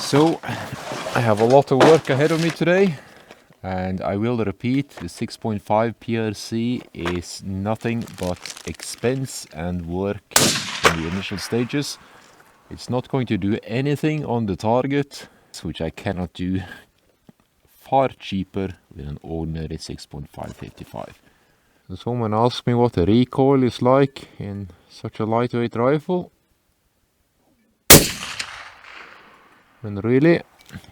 So, I have a lot of work ahead of me today, and I will repeat, the 6.5 PRC is nothing but expense and work in the initial stages. It's not going to do anything on the target, which I cannot do far cheaper with an ordinary 6.555. So someone asked me what the recoil is like in such a lightweight rifle. And really,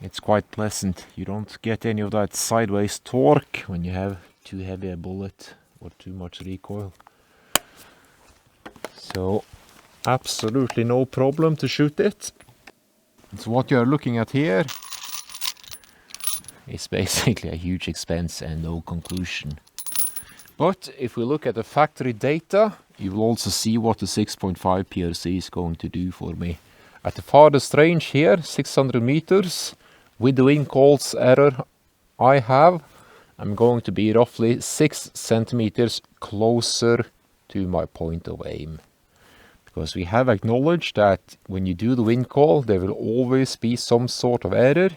it's quite pleasant. You don't get any of that sideways torque when you have too heavy a bullet or too much recoil. So, absolutely no problem to shoot it. So what you are looking at here is basically a huge expense and no conclusion. But if we look at the factory data, you will also see what the 6.5 PRC is going to do for me. At the farthest range here, 600 meters, with the wind calls error I have, I'm going to be roughly 6 centimeters closer to my point of aim. Because we have acknowledged that when you do the wind call, there will always be some sort of error,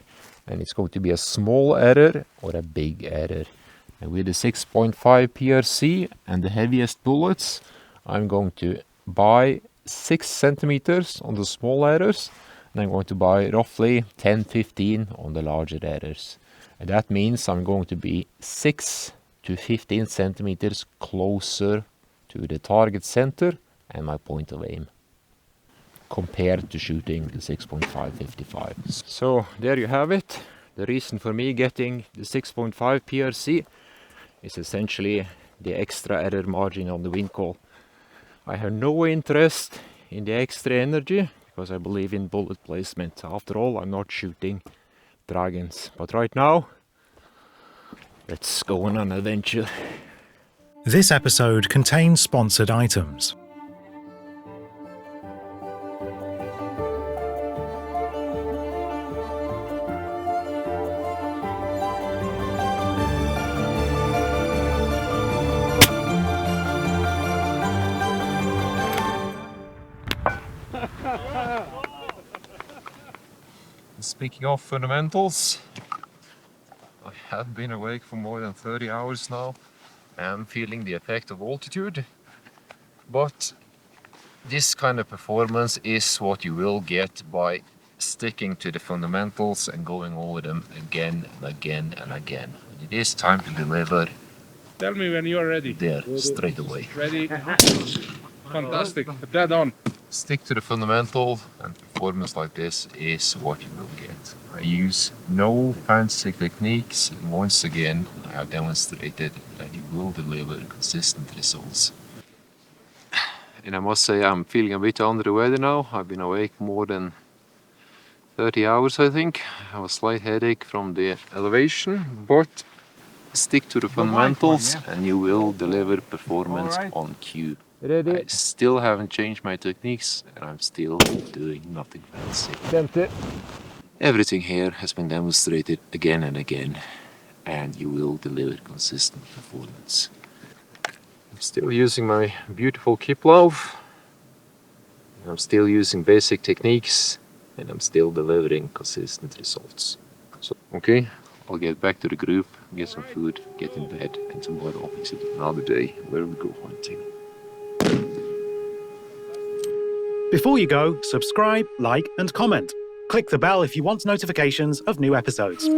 and it's going to be a small error or a big error. And with the 6.5 PRC and the heaviest bullets, I'm going to buy 6 centimeters on the small errors, and I'm going to buy roughly 10-15 on the larger errors. And that means I'm going to be 6 to 15 centimeters closer to the target center and my point of aim, compared to shooting the 6.555. So there you have it. The reason for me getting the 6.5 PRC is essentially the extra error margin on the wind call. I have no interest in the extra energy because I believe in bullet placement. After all, I'm not shooting dragons. But right now, let's go on an adventure. This episode contains sponsored items. Speaking of fundamentals, I have been awake for more than 30 hours now. I am feeling the effect of altitude, but this kind of performance is what you will get by sticking to the fundamentals and going over them again and again and again. When it is time to deliver, tell me when you are ready. There, straight away. Ready? Fantastic. Dead on. Stick to the fundamental, and performance like this is what you will get. I use no fancy techniques, and once again I have demonstrated that you will deliver consistent results. And I must say I'm feeling a bit under the weather now. I've been awake more than 30 hours, I think. I have a slight headache from the elevation, but stick to the fundamentals and you will deliver performance on cue. I still haven't changed my techniques and I'm still doing nothing fancy. Everything here has been demonstrated again and again, and you will deliver consistent performance. I'm still using my beautiful Kiplauf. I'm still using basic techniques and I'm still delivering consistent results. So, okay, I'll get back to the group, get some food, get in bed, and tomorrow I'll visit another day where we go hunting. Before you go, subscribe, like, and comment. Click the bell if you want notifications of new episodes.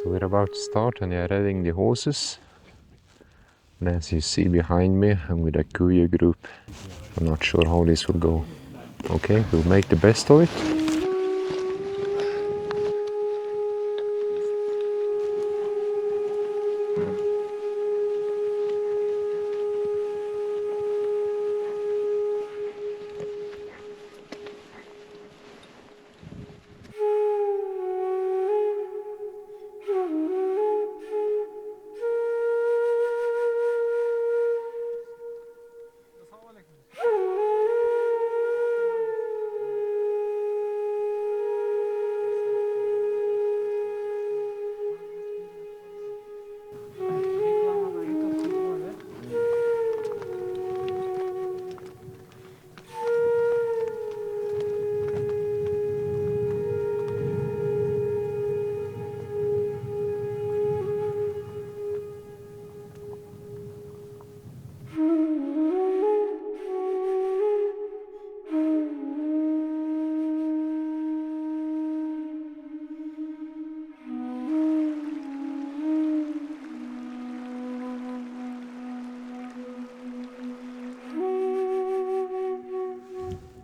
So we're about to start and they're riding the horses. And as you see behind me, I'm with a courier group. I'm not sure how this will go. Okay, we'll make the best of it.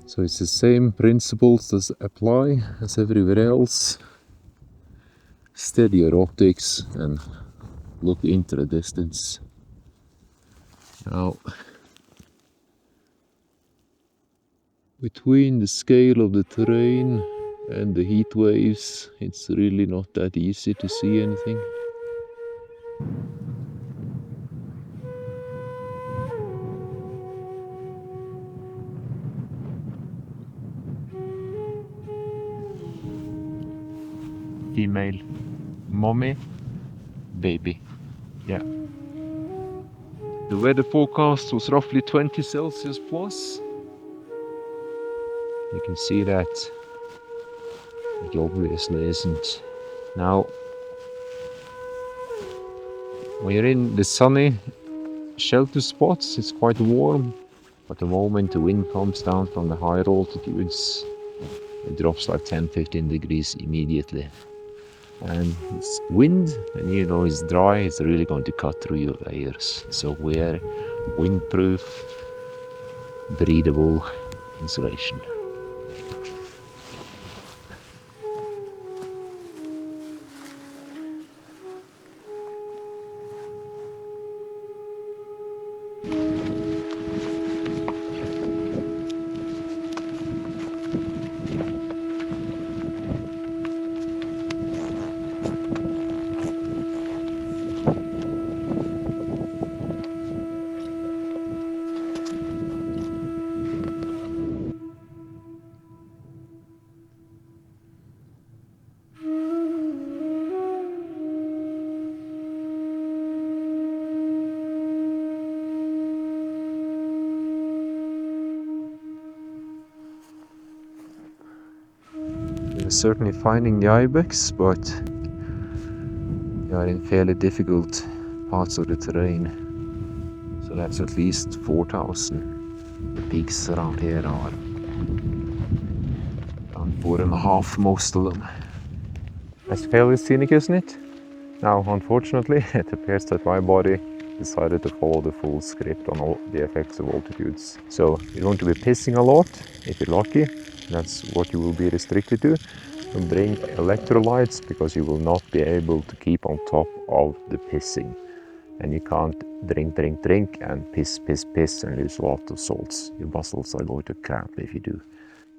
So it's the same principles that apply as everywhere else. Steady your optics and look into the distance. Now, between the scale of the terrain and the heat waves, it's really not that easy to see anything. Female, mommy, baby. Yeah. The weather forecast was roughly 20 Celsius plus. You can see that it obviously isn't. Now, when you're in the sunny shelter spots, it's quite warm, but the moment the wind comes down from the higher altitudes, it drops like 10-15 degrees immediately. And it's wind, and you know it's dry, it's really going to cut through your layers. So wear windproof, breathable insulation. We're certainly finding the ibex, but we are in fairly difficult parts of the terrain. So that's at least 4,000. The peaks around here are around 4.5, most of them. That's fairly scenic, isn't it? Now, unfortunately, it appears that my body decided to follow the full script on all the effects of altitudes. So you're going to be pissing a lot, if you're lucky. That's what you will be restricted to. And bring electrolytes, because you will not be able to keep on top of the pissing. And you can't drink and piss and lose a lot of salts. Your muscles are going to cramp if you do.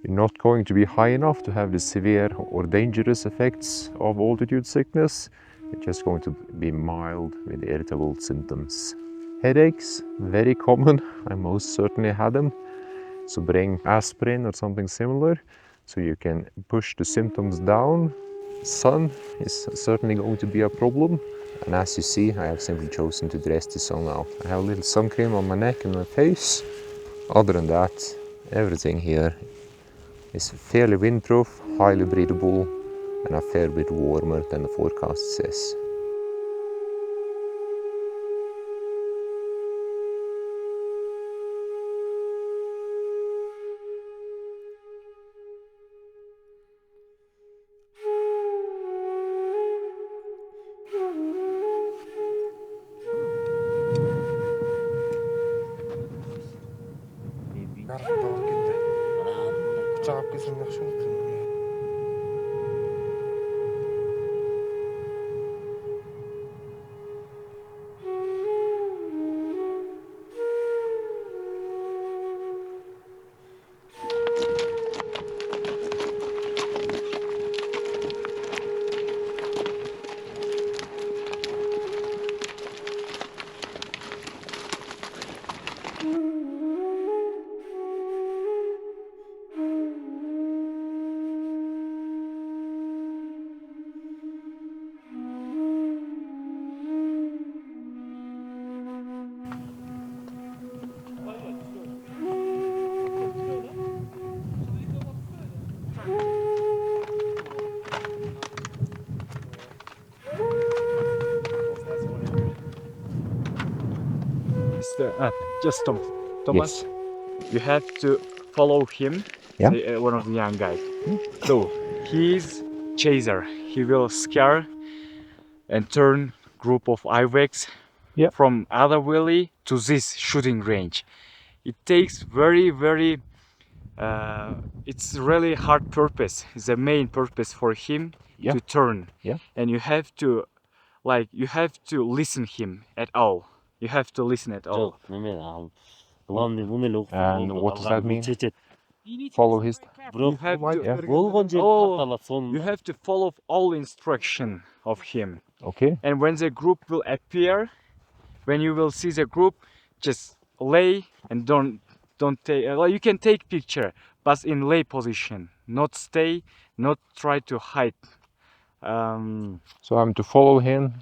You're not going to be high enough to have the severe or dangerous effects of altitude sickness. You're just going to be mild with irritable symptoms. Headaches, very common. I most certainly had them. So bring aspirin or something similar so you can push the symptoms down. Sun is certainly going to be a problem. And as you see, I have simply chosen to dress the sun out. I have a little sun cream on my neck and my face. Other than that, everything here is fairly windproof, highly breathable, and a fair bit warmer than the forecast says. Just Thomas, you have to follow him. Yeah. One of the young guys. So he's chaser. He will scare and turn group of ibex Yeah. from other valley to this shooting range. It takes very it's really hard purpose. It's the main purpose for him to turn. Yeah. And you have to listen him at all. You have to listen at all. And what does that mean? Follow his... You have to, you have to follow all instruction of him. Okay. And when the group will appear, when you will see the group, just lay and don't take. You can take picture, but in lay position, not stay, not try to hide. So I'm to follow him,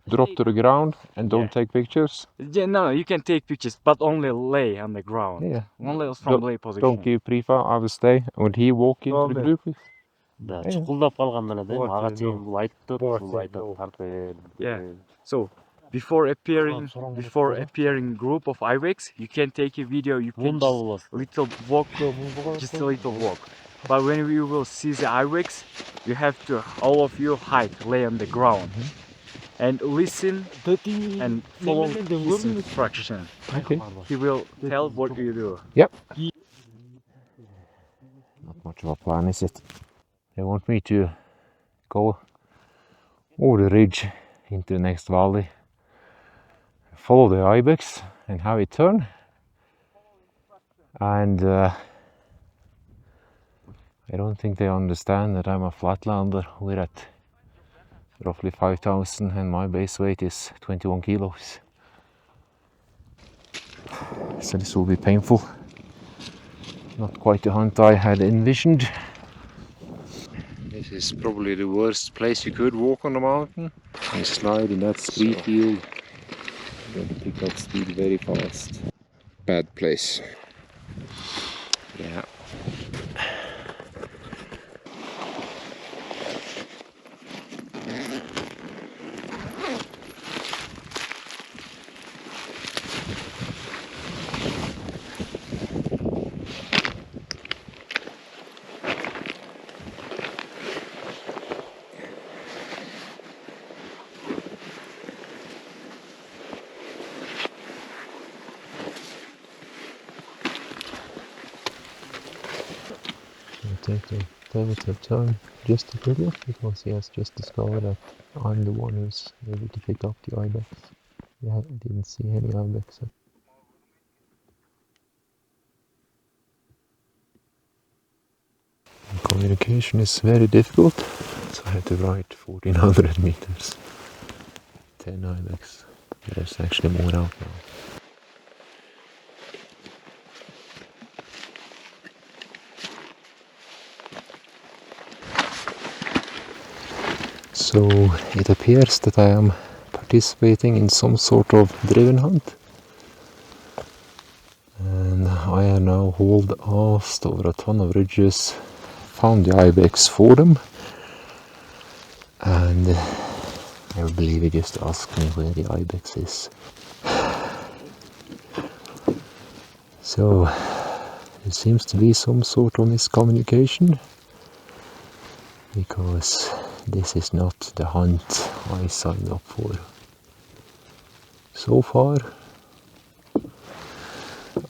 drop to the ground, and don't take pictures. Yeah, no, you can take pictures, but only lay on the ground. Yeah. Only from lay position. Don't give pre-fire. I will stay. Would he walk into the group? Yeah. So before appearing group of ibex, you can take a video. You can just little walk, just a little walk. But when you will see the ibex, you have to all of you hide, lay on the ground, and listen and follow his instruction. Okay. He will tell what you do. Yep. Not much of a plan, is it? They want me to go over the ridge into the next valley, follow the ibex and have it turn, and I don't think they understand that I'm a flatlander. We're at roughly 5,000 and my base weight is 21 kilos. So this will be painful. Not quite the hunt I had envisioned. This is probably the worst place you could walk on the mountain. You slide in that speed field. You're going to pick up speed very fast. Bad place. Yeah. Take the negative turn just a little because he has just discovered that I'm the one who's able to pick up the ibex. Yeah, I didn't see any ibex. Communication is very difficult, so I had to write 1400 meters. 10 ibex. There's actually more out now. So it appears that I am participating in some sort of driven hunt, and I have now hauled ass over a ton of ridges, found the ibex for them, and I believe he just asked me where the ibex is. So there seems to be some sort of miscommunication, because this is not the hunt I signed up for. So far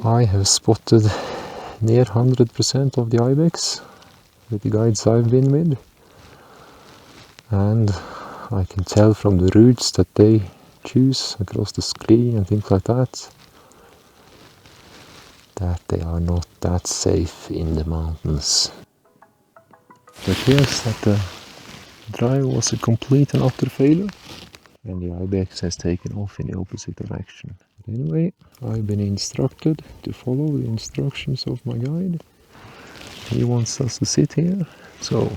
I have spotted near 100% of the ibex, with the guides I've been with, and I can tell from the routes that they choose across the Skli and things like that they are not that safe in the mountains. It appears that the drive was a complete and utter failure, and the ibex has taken off in the opposite direction. But anyway, I've been instructed to follow the instructions of my guide. He wants us to sit here, so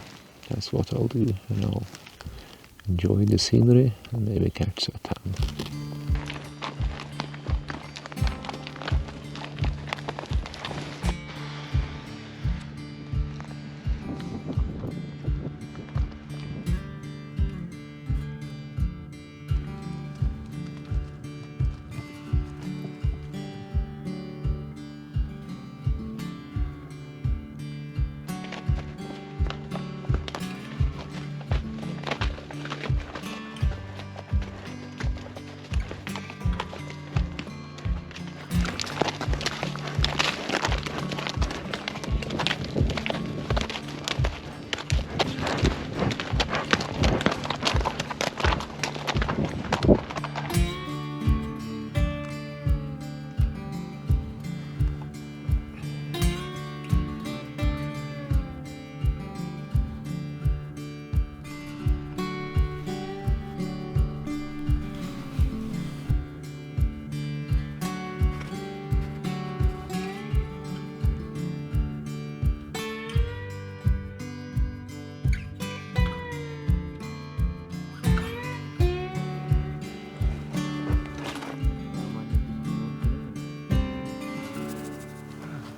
that's what I'll do, and I'll enjoy the scenery and maybe catch a tan.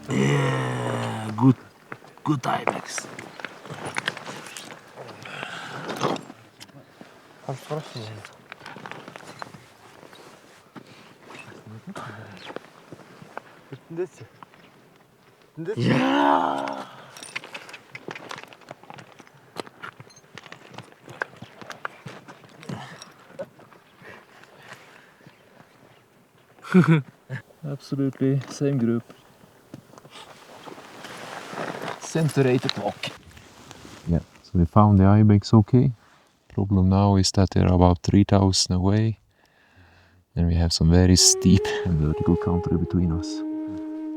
Yeah, good ibex. Yeah. Absolutely, same group. Center 8 o'clock. Yeah, so we found the ibex okay. Problem now is that they're about 3,000 away, and we have some very steep and vertical country between us.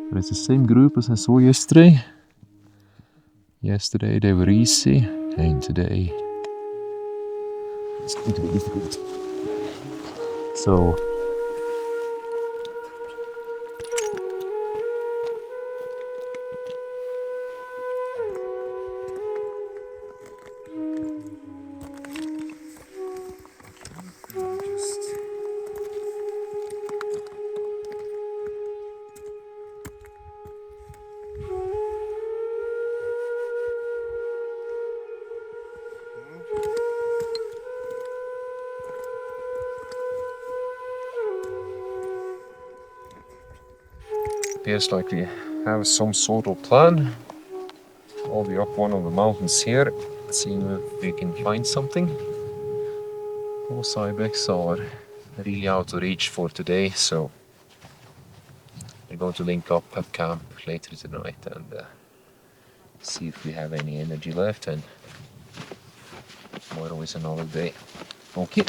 But it's the same group as I saw yesterday. Yesterday they were easy, and today it's going to be difficult. So appears like we have some sort of plan. I'll be up one of the mountains here, seeing if we can find something. Those ibex are really out of reach for today, so we're going to link up at camp later tonight and see if we have any energy left, and tomorrow is another day. Okay.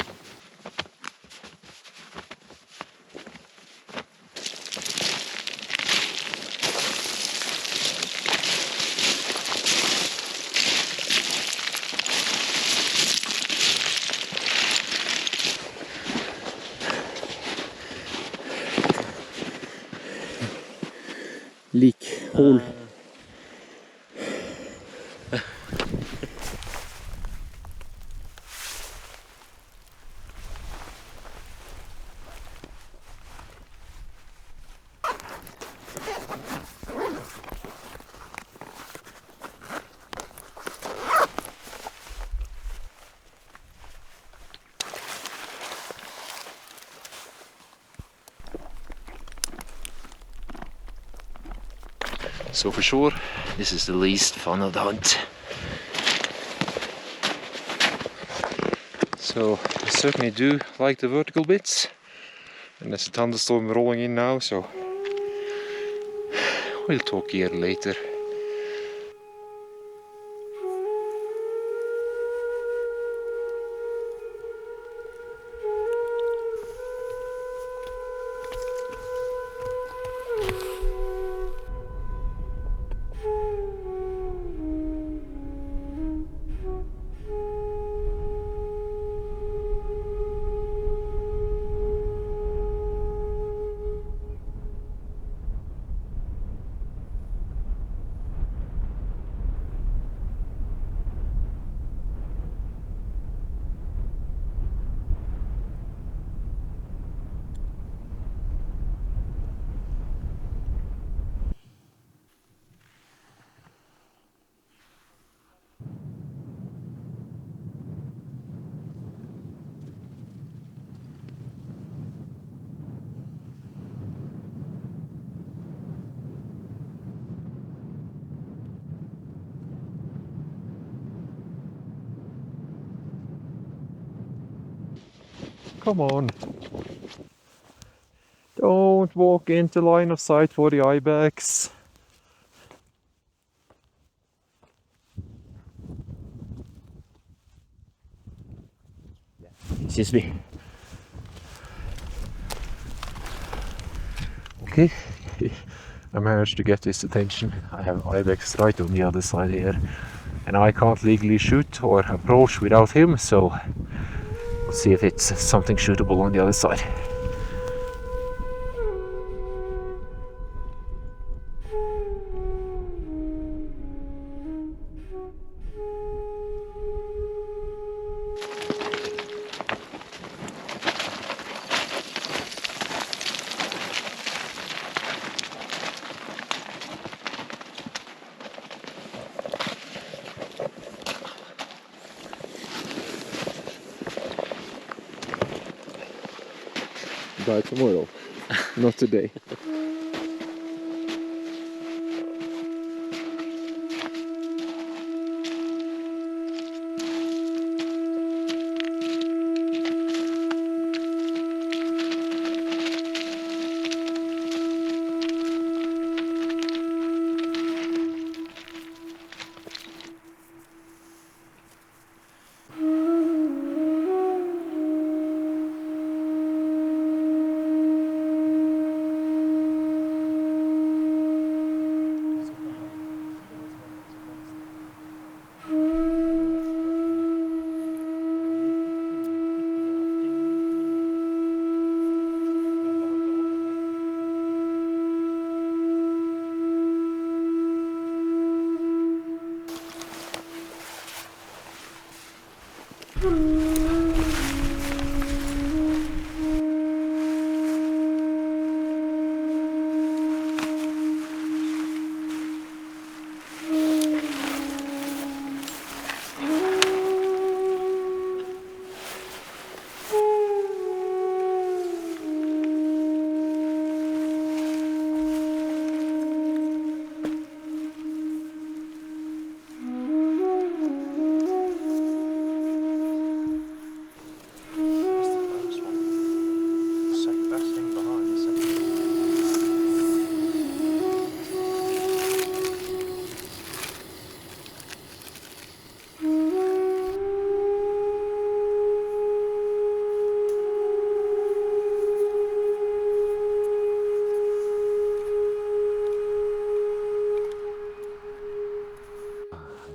Leak hole. So for sure, this is the least fun of the hunt. So I certainly do like the vertical bits, and there's a thunderstorm rolling in now, so we'll talk here later. Come on. Don't walk into line of sight for the ibex. Excuse me. Okay. I managed to get his attention. I have ibex right on the other side here. And I can't legally shoot or approach without him, so we'll see if it's something shootable on the other side. By tomorrow, not today.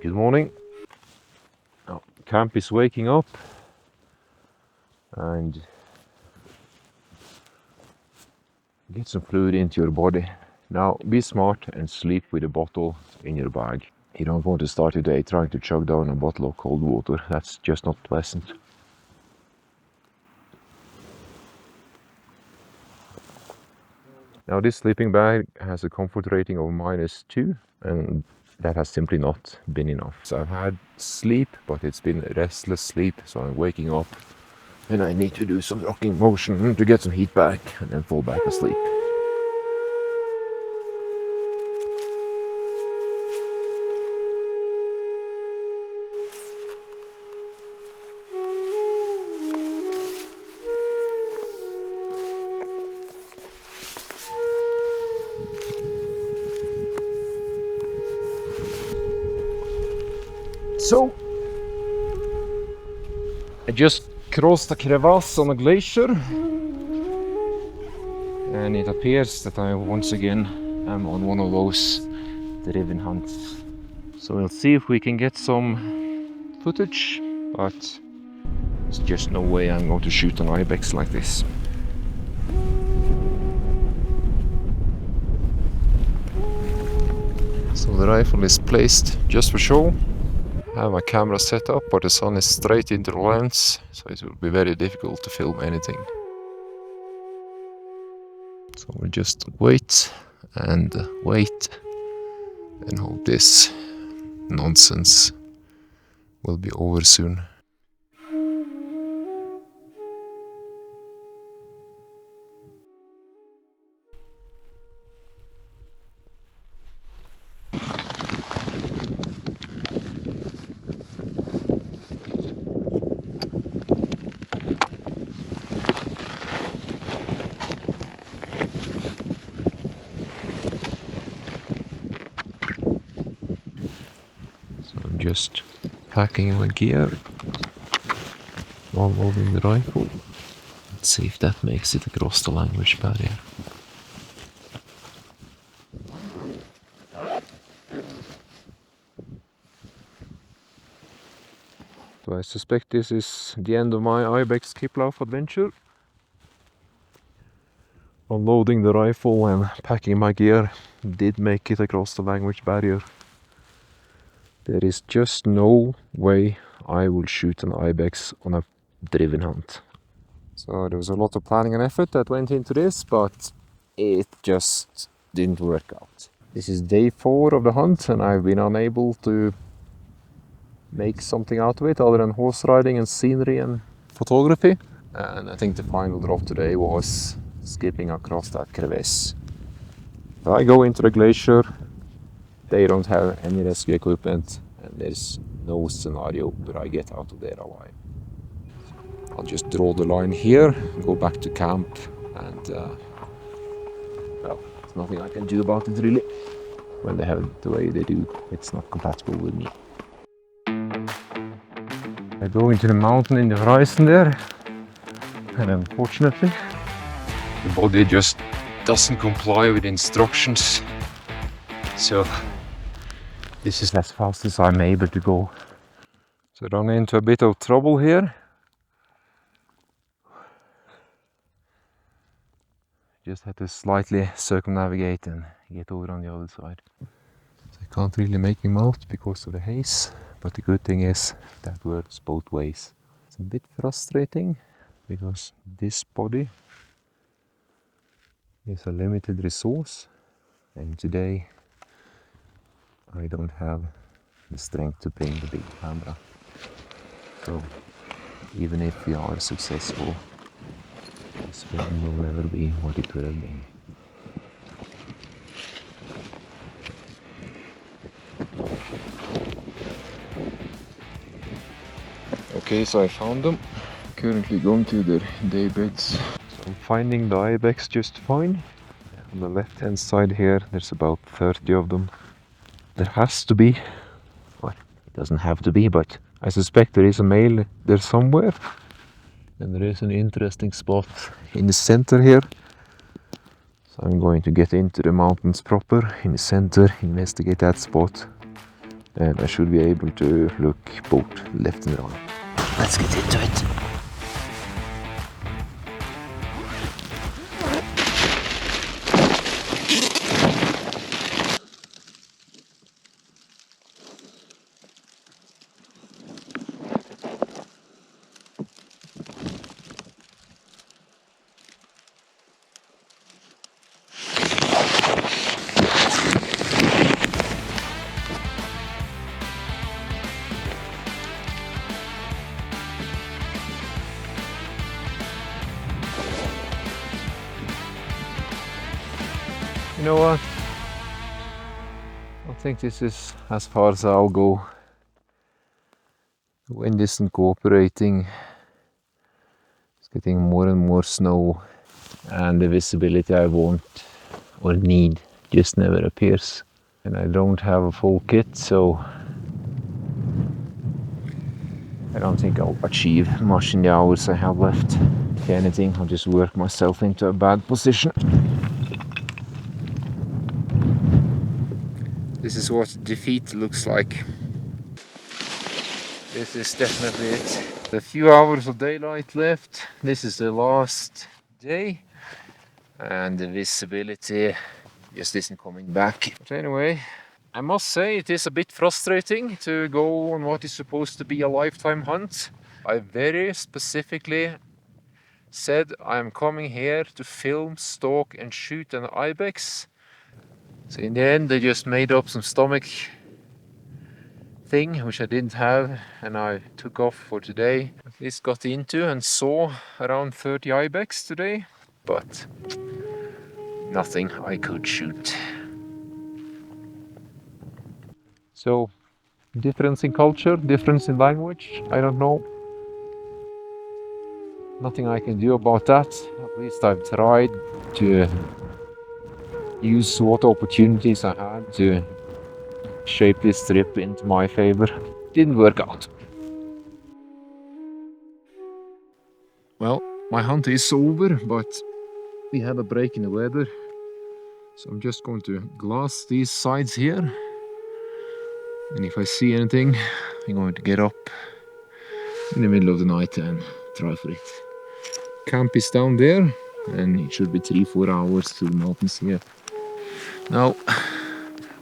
Good morning. Oh, camp is waking up and get some fluid into your body. Now be smart and sleep with a bottle in your bag. You don't want to start your day trying to chug down a bottle of cold water. That's just not pleasant. Now this sleeping bag has a comfort rating of -2 and that has simply not been enough. So I've had sleep, but it's been restless sleep, so I'm waking up and I need to do some rocking motion to get some heat back and then fall back asleep. So, I just crossed a crevasse on a glacier and it appears that I once again am on one of those driven hunts. So we'll see if we can get some footage, but there's just no way I'm going to shoot an ibex like this. So the rifle is placed just for show. I have my camera set up, but the sun is straight into the lens, so it will be very difficult to film anything. So we'll just wait and hope this nonsense will be over soon. just packing my gear while loading the rifle. Let's see if that makes it across the language barrier. So I suspect this is the end of my ibex Kiplauf adventure. Unloading the rifle and packing my gear did make it across the language barrier. There is just no way I will shoot an ibex on a driven hunt. So there was a lot of planning and effort that went into this, but it just didn't work out. This is day 4 of the hunt and I've been unable to make something out of it other than horse riding and scenery and photography. And I think the final drop today was skipping across that crevasse. If I go into the glacier, they don't have any rescue equipment and there's no scenario where I get out of there alive. I'll just draw the line here, go back to camp, and well, there's nothing I can do about it really. When they have it the way they do, it's not compatible with me. I go into the mountain in the horizon there, and unfortunately, the body just doesn't comply with instructions. So this is as fast as I'm able to go. So I run into a bit of trouble here. Just had to slightly circumnavigate and get over on the other side. So I can't really make him out because of the haze, but the good thing is that works both ways. It's a bit frustrating because this body is a limited resource and today I don't have the strength to bring the big camera. So even if we are successful, this film will never be what it could have been. Okay, so I found them. Currently going to their day beds. So I'm finding the ibex just fine. On the left hand side here, there's about 30 of them. There has to be, well, it doesn't have to be, but I suspect there is a male there somewhere. And there is an interesting spot in the center here. So I'm going to get into the mountains proper, in the center, investigate that spot. And I should be able to look both left and right. Let's get into it. You know what? I think this is as far as I'll go. The wind isn't cooperating. It's getting more and more snow, and the visibility I want or need just never appears. And I don't have a full kit, so I don't think I'll achieve much in the hours I have left. If anything, I'll just work myself into a bad position. This is what defeat looks like. This is definitely it. A few hours of daylight left. This is the last day. And the visibility just isn't coming back. But anyway, I must say it is a bit frustrating to go on what is supposed to be a lifetime hunt. I very specifically said I am coming here to film, stalk and shoot an ibex. So in the end they just made up some stomach thing which I didn't have, and I took off for today. At least got into and saw around 30 ibex today, but nothing I could shoot. So difference in culture, difference in language, I don't know. Nothing I can do about that. At least I've tried to use what opportunities I had to shape this trip into my favor. Didn't work out. Well, my hunt is over, but we have a break in the weather. So I'm just going to glass these sides here. And if I see anything, I'm going to get up in the middle of the night and try for it. Camp is down there, and it should be 3-4 hours to the mountains here. Now,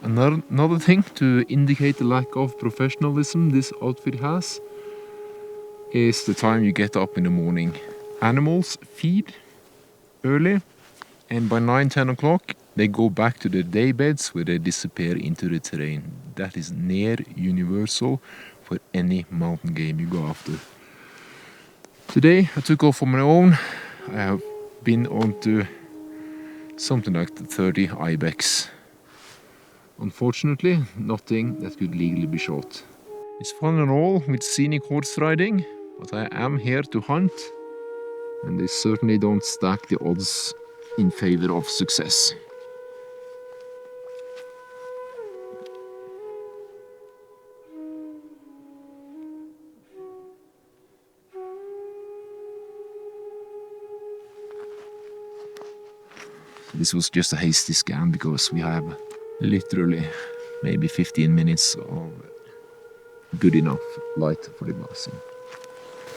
another thing to indicate the lack of professionalism this outfit has is the time you get up in the morning. Animals feed early, and by 9-10 o'clock they go back to their day beds where they disappear into the terrain. That is near universal for any mountain game you go after. Today I took off on my own. I have been on to something like 30 ibex. Unfortunately, nothing that could legally be shot. It's fun and all with scenic horse riding, but I am here to hunt, and they certainly don't stack the odds in favor of success. This was just a hasty scan because we have literally maybe 15 minutes of good enough light for the glassing.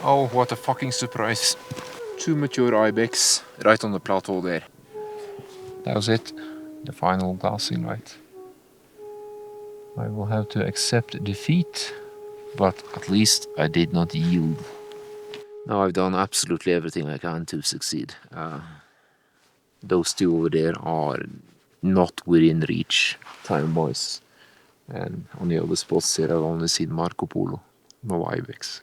Oh, what a fucking surprise. 2 mature ibex right on the plateau there. That was it, the final glassing light. I will have to accept defeat, but at least I did not yield. Now I've done absolutely everything I can to succeed. Those two over there are not within reach time-wise. And on the other spots here I've only seen Marco Polo, no ibex.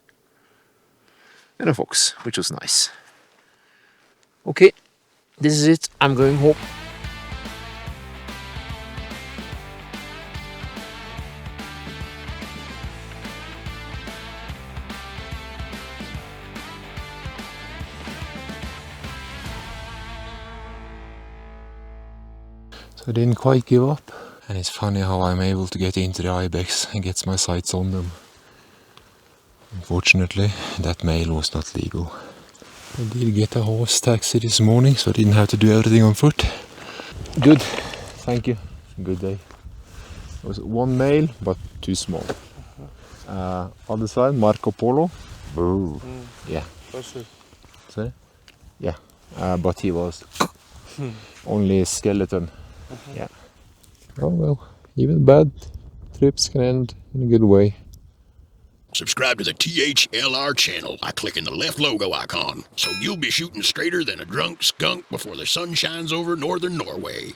And a fox, which was nice. Okay, this is it. I'm going home. So I didn't quite give up. And it's funny how I'm able to get into the ibex and get my sights on them. Unfortunately, that male was not legal. I did get a horse taxi this morning, so I didn't have to do everything on foot. Good, thank you. Good day. It was one male, but too small. Other side, Marco Polo. Boo. Yeah. Sorry? Yeah, but he was only a skeleton. Yeah. Oh well, even bad trips can end in a good way. Subscribe to the THLR channel by clicking the left logo icon, so you'll be shooting straighter than a drunk skunk before the sun shines over northern Norway.